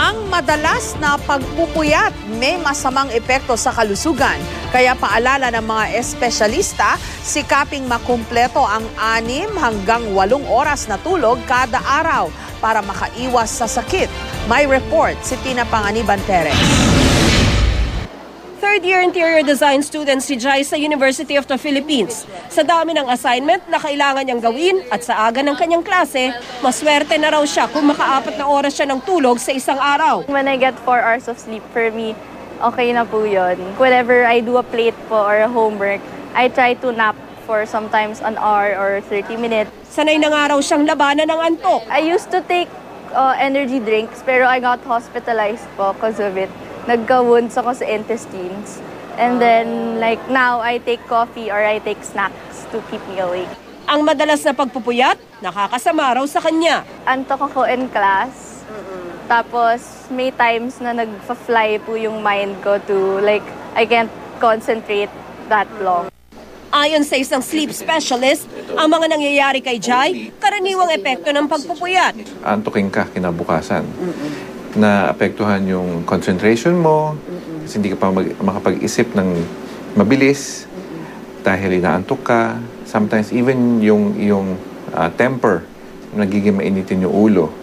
Ang madalas na pagpupuyat may masamang epekto sa kalusugan. Kaya paalala ng mga espesyalista, sikaping makumpleto ang 6 hanggang 8 oras na tulog kada araw para makaiwas sa sakit. May report si Tina Panganiban Perez. Third-year interior design student si Jai sa University of the Philippines. Sa dami ng assignment na kailangan niyang gawin at sa aga ng kanyang klase, maswerte na raw siya kung maka-4 na oras siya ng tulog sa isang araw. When I get 4 hours of sleep, for me, okay na po yun. Whenever I do a plate po or a homework, I try to nap for sometimes an hour or 30 minutes. Sanay na nga raw siyang labanan ng antok. I used to take energy drinks, pero I got hospitalized po because of it. Nagka-wounds ako sa intestines. And then, like now, I take coffee or I take snacks to keep me awake. Ang madalas na pagpupuyat, nakakasama raw sa kanya. Antok ako in class. Tapos, may times na nag-fly po yung mind ko to, like, I can't concentrate that long. Ayon sa isang sleep specialist, ang mga nangyayari kay Jai, karaniwang epekto ng pagpupuyat. Antukin ka kinabukasan. Na apektuhan yung concentration mo, kasi hindi ka pa makapag-isip ng mabilis dahil inaantok ka. Sometimes even yung temper, nagiging mainitin yung ulo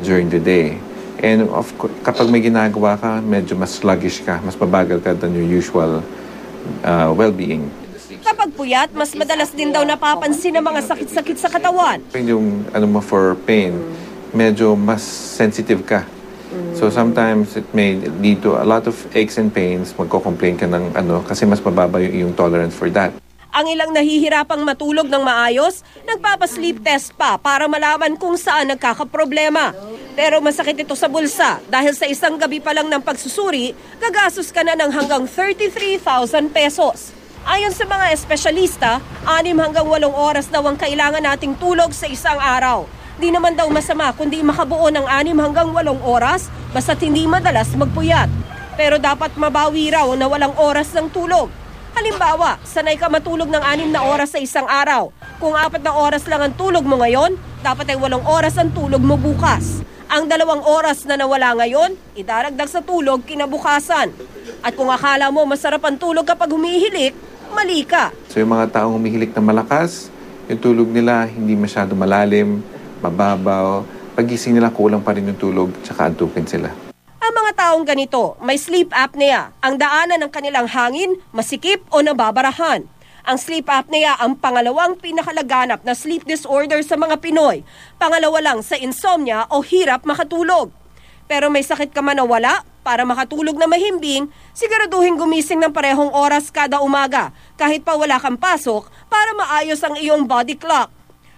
during the day. And of course, kapag may ginagawa ka, medyo mas sluggish ka, mas mabagal ka than your usual well-being. Kapag puyat, mas madalas din daw napapansin ng mga sakit-sakit sa katawan. Yung for pain, medyo mas sensitive ka. So sometimes it may lead to a lot of aches and pains. Magko-complain ka ng kasi mas mababa yung tolerance for that. Ang ilang nahihirapang matulog ng maayos, nagpapa-sleep test pa para malaman kung saan nagkakaproblema. Pero masakit ito sa bulsa dahil sa isang gabi pa lang ng pagsusuri, gagastos ka na ng hanggang 33,000 pesos. Ayon sa mga espesyalista, 6 hanggang 8 oras daw ang kailangan nating tulog sa isang araw. Di naman daw masama kundi makabuo ng 6 hanggang 8 oras basta't hindi madalas magpuyat. Pero dapat mabawi raw na walang oras ng tulog. Halimbawa, sanay ka matulog ng 6 na oras sa isang araw. Kung 4 na oras lang ang tulog mo ngayon, dapat ay 8 oras ang tulog mo bukas. Ang 2 oras na nawala ngayon, idaragdag sa tulog kinabukasan. At kung akala mo masarap ang tulog kapag humihilik, mali ka. So yung mga taong humihilik na malakas, yung tulog nila hindi masyado malalim, mababaw, pagising nila kulang pa rin yung tulog, tsaka antukin sila. Ang mga taong ganito, may sleep apnea. Ang daanan ng kanilang hangin, masikip o nababarahan. Ang sleep apnea ang pangalawang pinakalaganap na sleep disorder sa mga Pinoy. Pangalawa lang sa insomnia o hirap makatulog. Pero may sakit ka man o wala, para makatulog na mahimbing, siguraduhin gumising ng parehong oras kada umaga, kahit pa wala kang pasok, para maayos ang iyong body clock.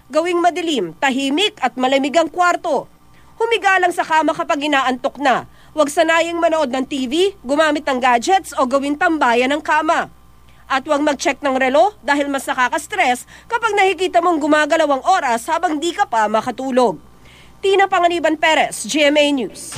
Gawing madilim, tahimik at malamig ang kwarto. Humiga lang sa kama kapag inaantok na. Huwag sanayang manood ng TV, gumamit ng gadgets o gawing tambayan ng kama. At huwag mag-check ng relo dahil mas nakaka-stress kapag nakikita mong gumagalaw ang oras habang di ka pa makatulog. Tina Panganiban Perez, GMA News.